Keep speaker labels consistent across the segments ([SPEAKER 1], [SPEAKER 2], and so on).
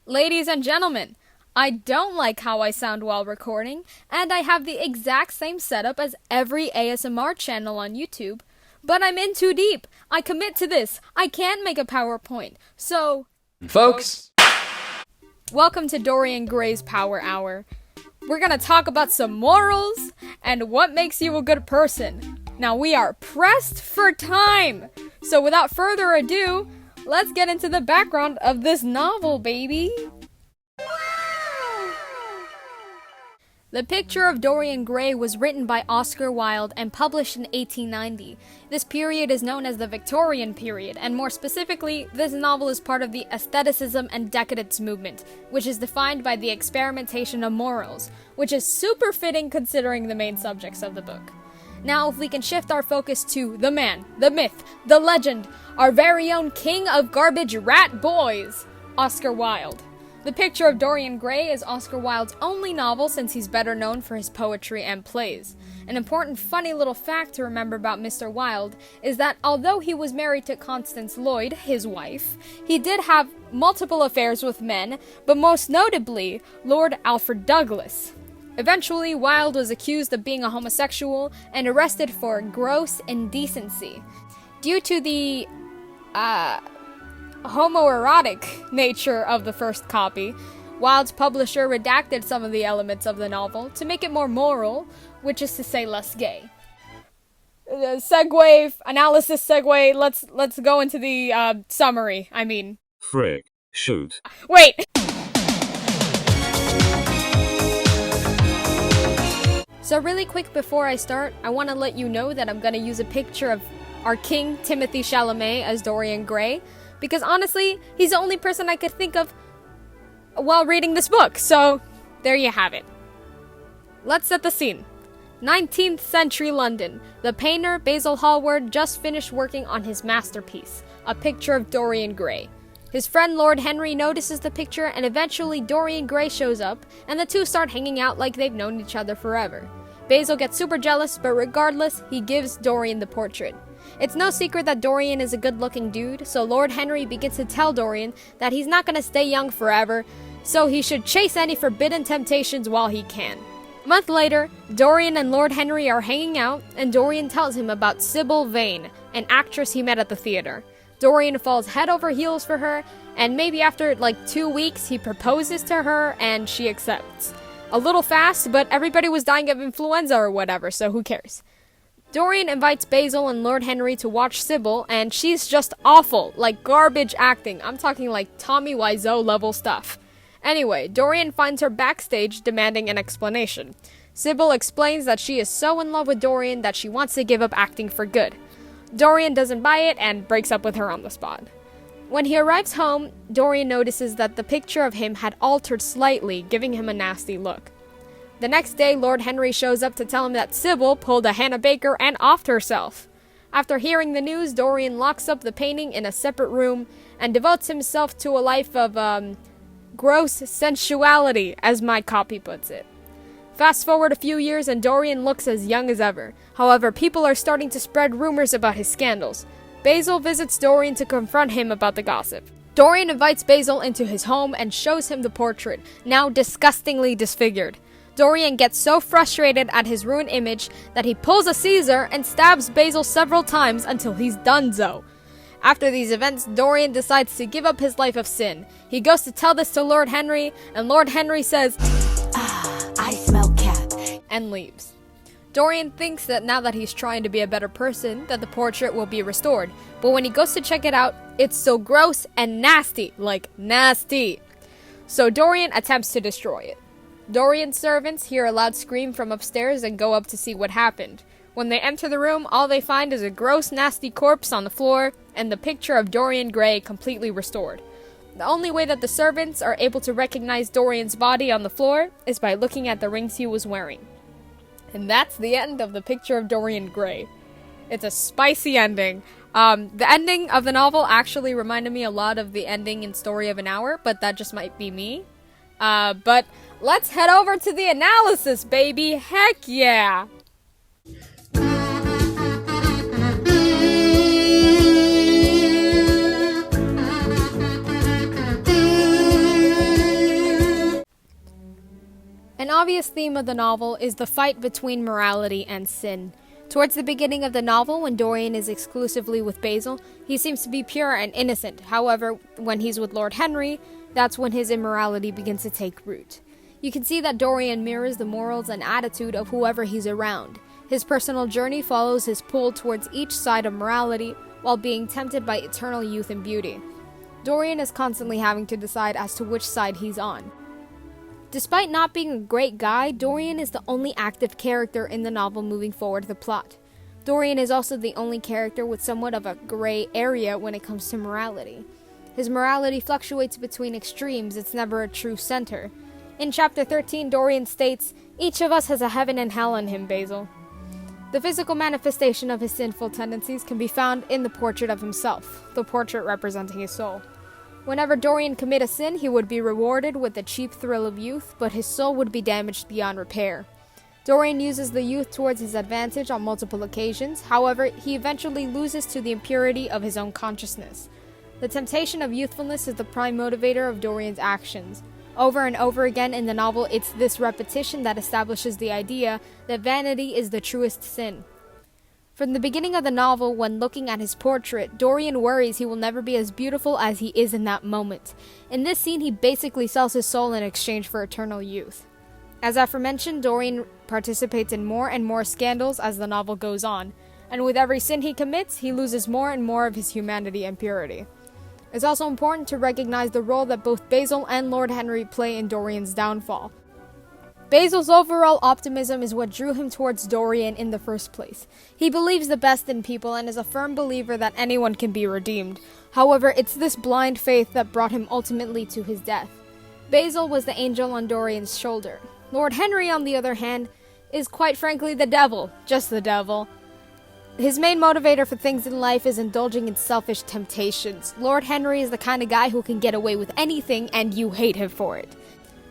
[SPEAKER 1] Ladies and gentlemen, I don't like how I sound while recording, and I have the exact same setup as every ASMR channel on YouTube, but I'm in too deep. I commit to this. I can't make a PowerPoint. So,
[SPEAKER 2] folks,
[SPEAKER 1] welcome to Dorian Grays Power Hour. We're gonna talk about some morals and what makes you a good person. Now, we are pressed for time, so without further ado, let's get into the background of this novel, baby. The Picture of Dorian Gray was written by Oscar Wilde and published in 1890. This period is known as the Victorian period, and more specifically, this novel is part of the aestheticism and decadence movement, which is defined by the experimentation of morals, which is super fitting considering the main subjects of the book. Now, if we can shift our focus to the man, the myth, the legend, our very own king of garbage rat boys, Oscar Wilde. The Picture of Dorian Gray is Oscar Wilde's only novel since he's better known for his poetry and plays. An important funny little fact to remember about Mr. Wilde is that although he was married to Constance Lloyd, his wife, he did have multiple affairs with men, but most notably, Lord Alfred Douglas. Eventually, Wilde was accused of being a homosexual and arrested for gross indecency. Due to the, homoerotic nature of the first copy, Wilde's publisher redacted some of the elements of the novel to make it more moral, which is to say less gay. Analysis segue, let's go into the, summary,
[SPEAKER 2] frick, shoot.
[SPEAKER 1] Wait! So really quick before I start, I want to let you know that I'm going to use a picture of our king, Timothée Chalamet, as Dorian Gray, because honestly, he's the only person I could think of while reading this book, so there you have it. Let's set the scene. 19th century London. The painter, Basil Hallward, just finished working on his masterpiece, a picture of Dorian Gray. His friend Lord Henry notices the picture, and eventually Dorian Gray shows up, and the two start hanging out like they've known each other forever. Basil gets super jealous, but regardless, he gives Dorian the portrait. It's no secret that Dorian is a good-looking dude, so Lord Henry begins to tell Dorian that he's not gonna stay young forever, so he should chase any forbidden temptations while he can. A month later, Dorian and Lord Henry are hanging out, and Dorian tells him about Sybil Vane, an actress he met at the theater. Dorian falls head over heels for her, and maybe after 2 weeks, he proposes to her, and she accepts. A little fast, but everybody was dying of influenza or whatever, so who cares? Dorian invites Basil and Lord Henry to watch Sybil, and she's just awful, like garbage acting. I'm talking like Tommy Wiseau level stuff. Anyway, Dorian finds her backstage demanding an explanation. Sybil explains that she is so in love with Dorian that she wants to give up acting for good. Dorian doesn't buy it and breaks up with her on the spot. When he arrives home, Dorian notices that the picture of him had altered slightly, giving him a nasty look. The next day, Lord Henry shows up to tell him that Sybil pulled a Hannah Baker and offed herself. After hearing the news, Dorian locks up the painting in a separate room and devotes himself to a life of, gross sensuality, as my copy puts it. Fast forward a few years and Dorian looks as young as ever. However, people are starting to spread rumors about his scandals. Basil visits Dorian to confront him about the gossip. Dorian invites Basil into his home and shows him the portrait, now disgustingly disfigured. Dorian gets so frustrated at his ruined image that he pulls a Caesar and stabs Basil several times until he's donezo. After these events, Dorian decides to give up his life of sin. He goes to tell this to Lord Henry, and Lord Henry says,
[SPEAKER 3] I smell cat,
[SPEAKER 1] and leaves. Dorian thinks that now that he's trying to be a better person, that the portrait will be restored. But when he goes to check it out, it's so gross and nasty, like nasty. So Dorian attempts to destroy it. Dorian's servants hear a loud scream from upstairs and go up to see what happened. When they enter the room, all they find is a gross, nasty corpse on the floor and the picture of Dorian Gray completely restored. The only way that the servants are able to recognize Dorian's body on the floor is by looking at the rings he was wearing. And that's the end of The Picture of Dorian Gray. It's a spicy ending. The ending of the novel actually reminded me a lot of the ending in Story of an Hour, but that just might be me. But let's head over to the analysis, baby! Heck yeah! obvious theme of the novel is the fight between morality and sin. Towards the beginning of the novel, when Dorian is exclusively with Basil, he seems to be pure and innocent. However, when he's with Lord Henry, that's when his immorality begins to take root. You can see that Dorian mirrors the morals and attitude of whoever he's around. His personal journey follows his pull towards each side of morality, while being tempted by eternal youth and beauty. Dorian is constantly having to decide as to which side he's on. Despite not being a great guy, Dorian is the only active character in the novel moving forward the plot. Dorian is also the only character with somewhat of a gray area when it comes to morality. His morality fluctuates between extremes, it's never a true center. In chapter 13, Dorian states, "Each of us has a heaven and hell in him, Basil." The physical manifestation of his sinful tendencies can be found in the portrait of himself, the portrait representing his soul. Whenever Dorian commit a sin, he would be rewarded with the cheap thrill of youth, but his soul would be damaged beyond repair. Dorian uses the youth towards his advantage on multiple occasions, however, he eventually loses to the impurity of his own consciousness. The temptation of youthfulness is the prime motivator of Dorian's actions. Over and over again in the novel, it's this repetition that establishes the idea that vanity is the truest sin. From the beginning of the novel, when looking at his portrait, Dorian worries he will never be as beautiful as he is in that moment. In this scene, he basically sells his soul in exchange for eternal youth. As aforementioned, Dorian participates in more and more scandals as the novel goes on, and with every sin he commits, he loses more and more of his humanity and purity. It's also important to recognize the role that both Basil and Lord Henry play in Dorian's downfall. Basil's overall optimism is what drew him towards Dorian in the first place. He believes the best in people and is a firm believer that anyone can be redeemed. However, it's this blind faith that brought him ultimately to his death. Basil was the angel on Dorian's shoulder. Lord Henry, on the other hand, is quite frankly the devil, just the devil. His main motivator for things in life is indulging in selfish temptations. Lord Henry is the kind of guy who can get away with anything and you hate him for it.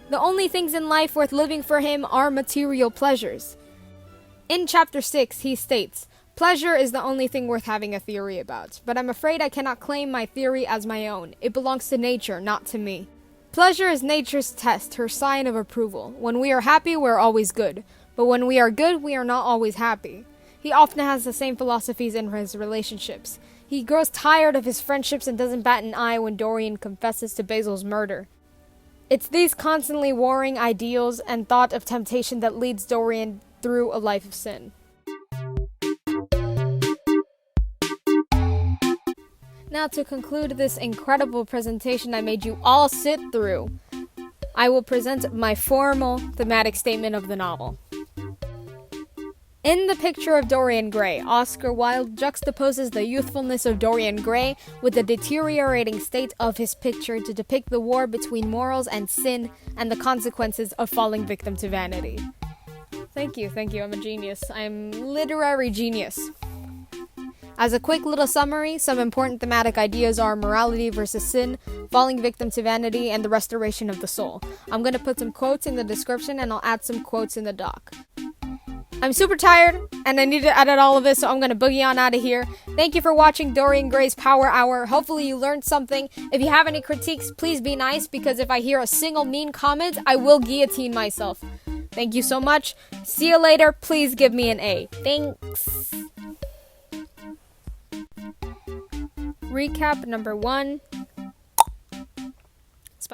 [SPEAKER 1] The only things in life worth living for him are material pleasures. In chapter 6, he states, "Pleasure is the only thing worth having a theory about, but I'm afraid I cannot claim my theory as my own. It belongs to nature, not to me. Pleasure is nature's test, her sign of approval. When we are happy, we're always good, but when we are good, we are not always happy." He often has the same philosophies in his relationships. He grows tired of his friendships and doesn't bat an eye when Dorian confesses to Basil's murder. It's these constantly warring ideals and thought of temptation that leads Dorian through a life of sin. Now, to conclude this incredible presentation I made you all sit through, I will present my formal thematic statement of the novel. In The Picture of Dorian Gray, Oscar Wilde juxtaposes the youthfulness of Dorian Gray with the deteriorating state of his picture to depict the war between morals and sin and the consequences of falling victim to vanity. Thank you, I'm a genius. I'm literary genius. As a quick little summary, some important thematic ideas are morality versus sin, falling victim to vanity, and the restoration of the soul. I'm going to put some quotes in the description and I'll add some quotes in the doc. I'm super tired, and I need to edit all of this, so I'm going to boogie on out of here. Thank you for watching Dorian Gray's Power Hour. Hopefully you learned something. If you have any critiques, please be nice, because if I hear a single mean comment, I will guillotine myself. Thank you so much. See you later. Please give me an A. Thanks. Recap number 1.